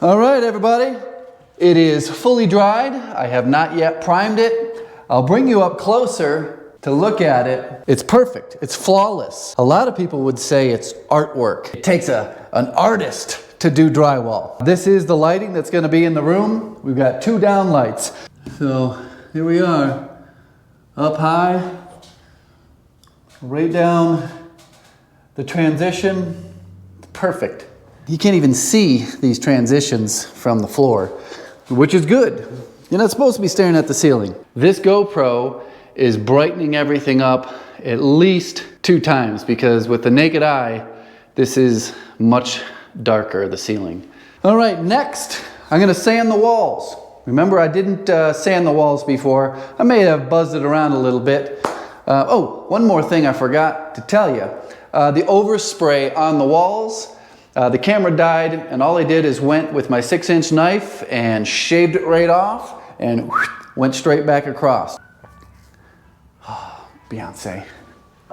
All right, everybody. It is fully dried. I have not yet primed it. I'll bring you up closer to look at it. It's perfect. It's flawless. A lot of people would say it's artwork. It takes an artist to do drywall. This is the lighting that's going to be in the room. We've got 2 down lights. So here we are, up high, right down the transition. Perfect. You can't even see these transitions from the floor, which is good. You're not supposed to be staring at the ceiling. This GoPro is brightening everything up at least 2 times because with the naked eye, this is much darker, the ceiling. All right, next, I'm gonna sand the walls. Remember, I didn't sand the walls before. I may have buzzed it around a little bit. Oh, one more thing I forgot to tell you. The overspray on the walls, the camera died, and all I did is went with my 6-inch knife and shaved it right off and went straight back across. Oh, Beyonce.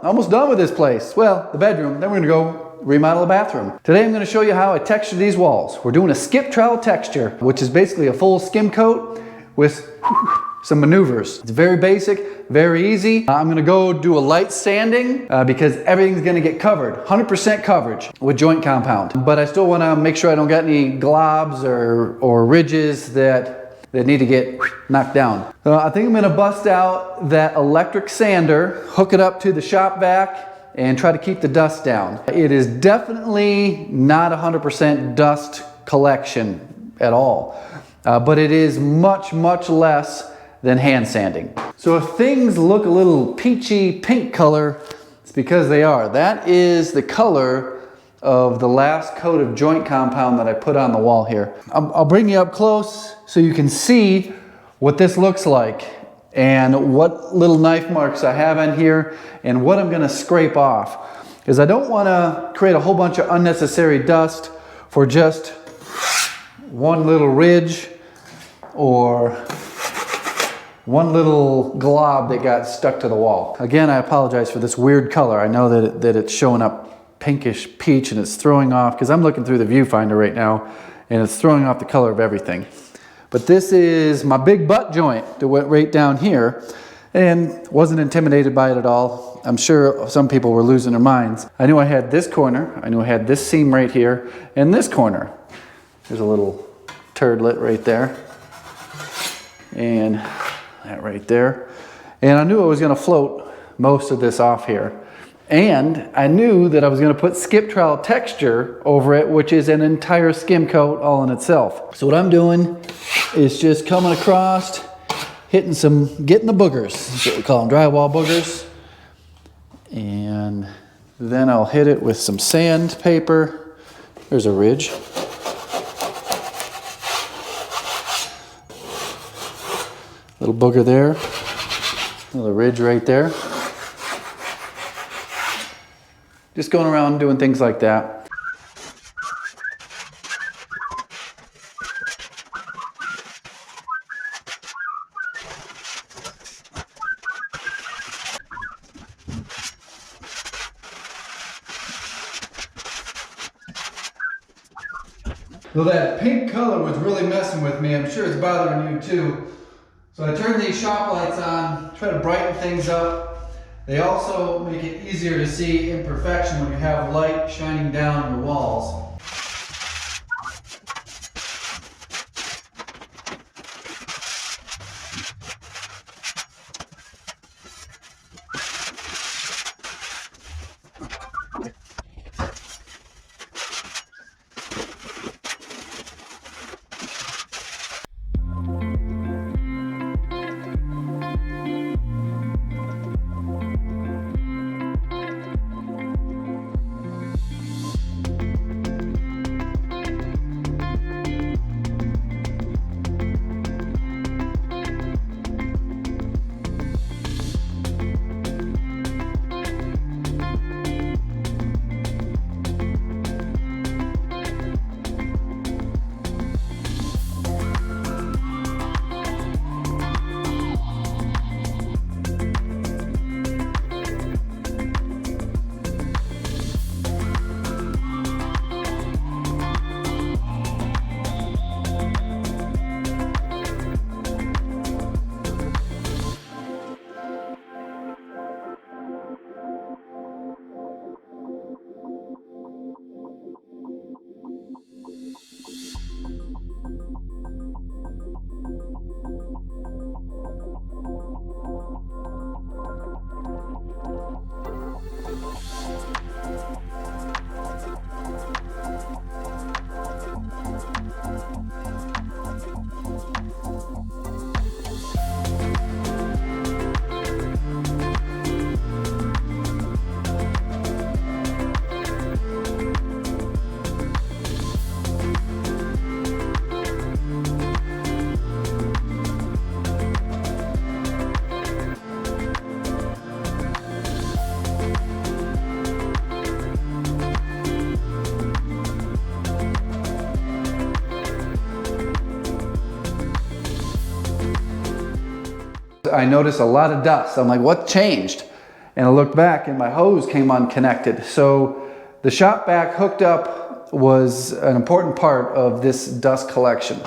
Almost done with this place. Well, the bedroom, then we're gonna go remodel the bathroom. Today I'm gonna show you how I texture these walls. We're doing a skip trowel texture, which is basically a full skim coat with some maneuvers. It's very basic, very easy. I'm gonna go do a light sanding because everything's gonna get covered, 100% coverage with joint compound. But I still wanna make sure I don't got any globs or ridges that need to get knocked down. I think I'm gonna bust out that electric sander, hook it up to the shop vac, and try to keep the dust down. It is definitely not 100% dust collection at all, but it is much, much less than hand sanding. So if things look a little peachy pink color, it's because they are. That is the color of the last coat of joint compound that I put on the wall here. I'll bring you up close so you can see what this looks like and what little knife marks I have in here and what I'm gonna scrape off. Because I don't wanna create a whole bunch of unnecessary dust for just one little ridge or one little glob that got stuck to the wall. Again, I apologize for this weird color. I know that it's showing up pinkish peach and it's throwing off, because I'm looking through the viewfinder right now and it's throwing off the color of everything. But this is my big butt joint that went right down here and wasn't intimidated by it at all. I'm sure some people were losing their minds. I knew I had this corner, I knew I had this seam right here, and this corner. There's a little turdlet right there. And that right there. And I knew I was gonna float most of this off here. And I knew that I was gonna put skip trowel texture over it, which is an entire skim coat all in itself. So what I'm doing is just coming across, getting the boogers. That's what we call them, drywall boogers. And then I'll hit it with some sandpaper. There's a ridge. Little booger there. Another ridge right there. Just going around doing things like that. So that pink color was really messing with me. I'm sure it's bothering you too. So I turned these shop lights on, try to brighten things up. They also make it easier to see imperfection when you have light shining down your walls. I noticed a lot of dust. I'm like, what changed? And I looked back and my hose came unconnected. So the shop vac hooked up was an important part of this dust collection.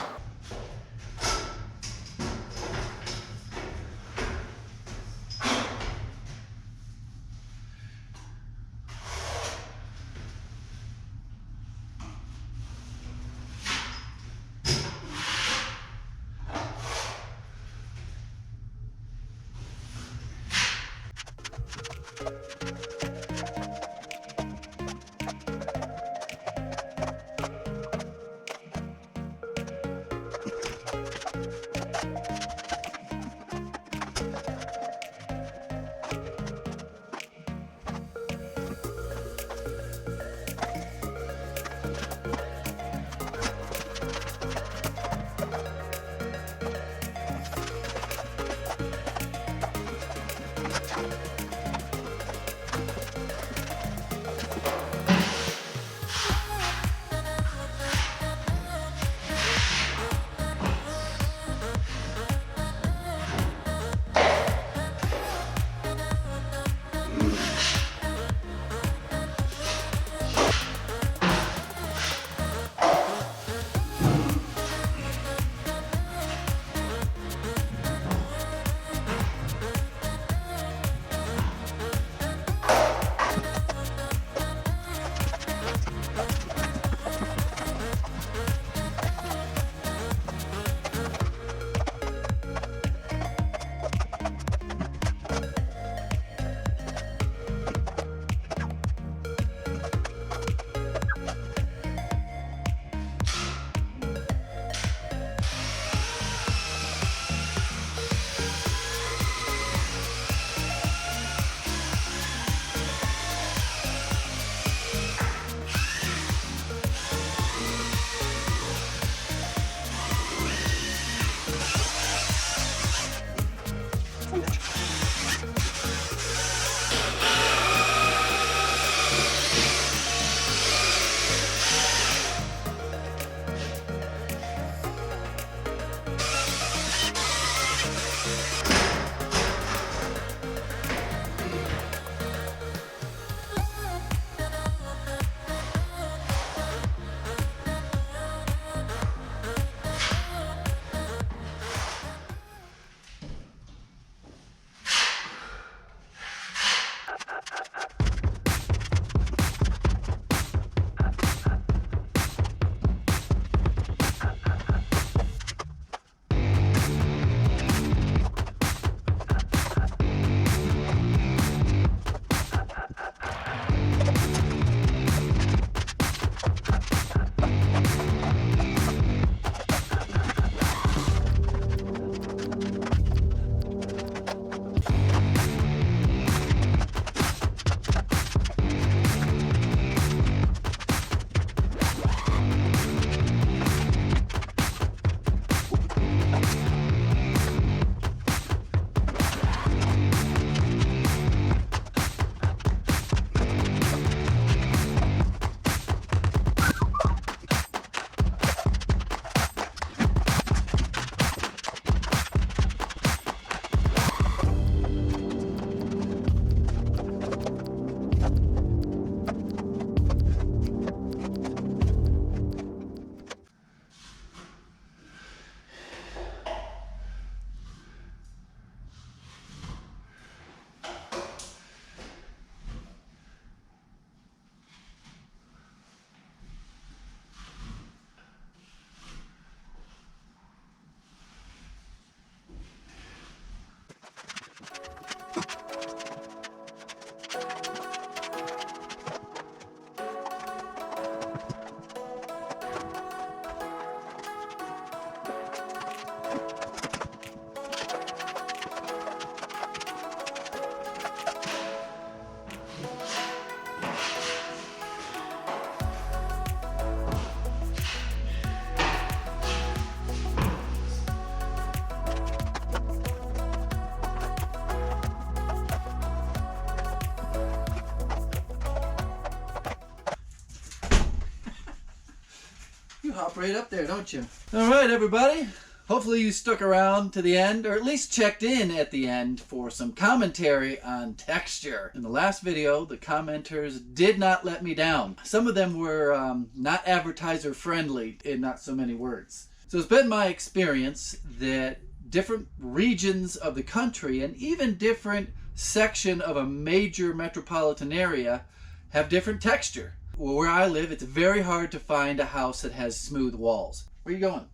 You hop right up there, don't you? All right, everybody. Hopefully you stuck around to the end, or at least checked in at the end for some commentary on texture. In the last video, the commenters did not let me down. Some of them were not advertiser friendly in not so many words. So it's been my experience that different regions of the country and even different section of a major metropolitan area have different texture. Where I live, it's very hard to find a house that has smooth walls. Where are you going?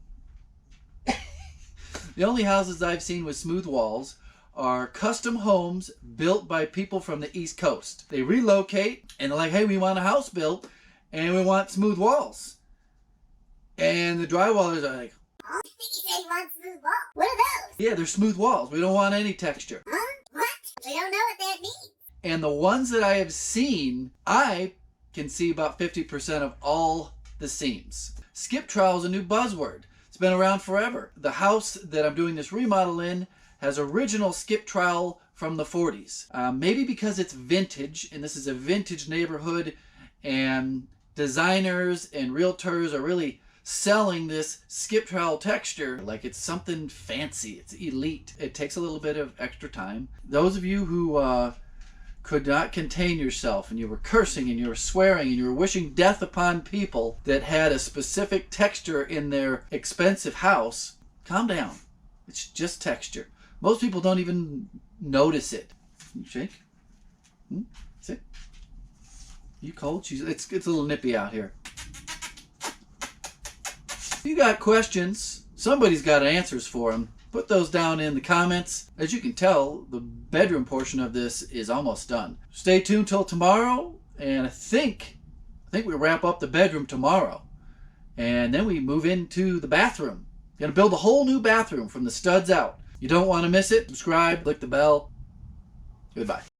The only houses I've seen with smooth walls are custom homes built by people from the East Coast. They relocate and they're like, hey, we want a house built and we want smooth walls. And the drywallers are like, oh, you said you want smooth walls. What are those? yeah, they're smooth walls. We don't want any texture. Huh? What? We don't know what that means. And the ones that I have seen, I can see about 50% of all the seams. Skip trowel is a new buzzword. It's been around forever. The house that I'm doing this remodel in has original skip trowel from the 40s. Maybe because it's vintage, and this is a vintage neighborhood, and designers and realtors are really selling this skip trowel texture like it's something fancy, it's elite. It takes a little bit of extra time. Those of you who could not contain yourself and you were cursing and you were swearing and you were wishing death upon people that had a specific texture in their expensive house, calm down. It's just texture. Most people don't even notice it. Can you shake? See? You cold? It's a little nippy out here. If you got questions, somebody's got answers for them. Put those down in the comments. As you can tell, the bedroom portion of this is almost done. Stay tuned till tomorrow, and I think we wrap up the bedroom tomorrow. And then we move into the bathroom. Gonna build a whole new bathroom from the studs out. You don't want to miss it. Subscribe, click the bell. Goodbye.